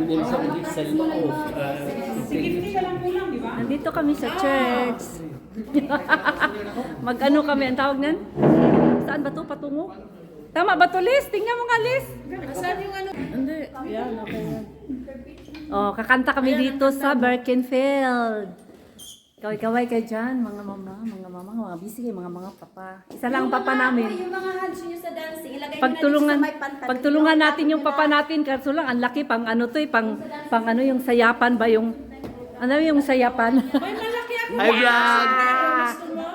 nimmst aber dich selber auf. Nandito kami sa church. Mag-ano kami, ang tawag nan? Saan ba to? Patungo? Tama ba to, Liz? Tingnan mo nga, Liz. Saan yung ano? Hindi. Yan, okay yan. Oh, kakanta kami dito sa Birkenfeld. Kaway-kaway kayo dyan, mga mama, busy kayo, mga papa. Isa lang ang papa namin. Yung mga hands nyo sa dancing, ilagay Pagtulungan, nyo na dito sa may pantalon. pagtulungan natin yung papa natin, kaso lang, ang laki, pang ano to eh, pang ano yung sayapan ba yung, ano yung sayapan? May malaki ako. Hi, vlog! Gusto mo?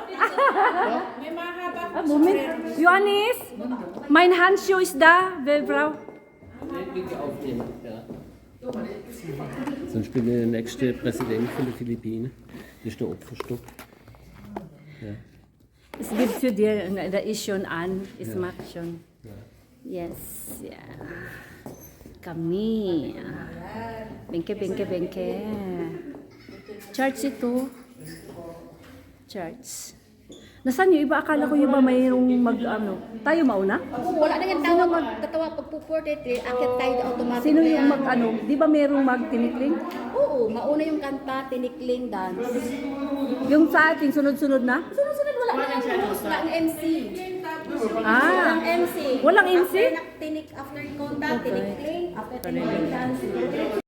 May mahaba ako. Moment, Johannes, mein Handschuh ist da, Frau. Blicke aufnehmen, ja. Sonst bin ich der nächste Präsident von den Philippinen. Das ist der Opferstock. Ja. Es gibt für dir, da ist schon an, es macht schon. Yes, ja. Kami. Bengke. Church ito. Church. Nasaan yung iba? Akala ko yung iba mayroong mag-ano. Tayo mauna? Wala na yung tawag magtatawa pag puportrait, akit tayo automatic. Sino yung mag-ano? Di ba mayroong mag-tinikling? Oo, mauna yung kanta, tinikling, dance. Yung sa atin, sunod-sunod na? Sunod-sunod, wala na yung MC. Ah, Walang MC. walang MC? After yung kanta, tinikling, after tinikling, dance.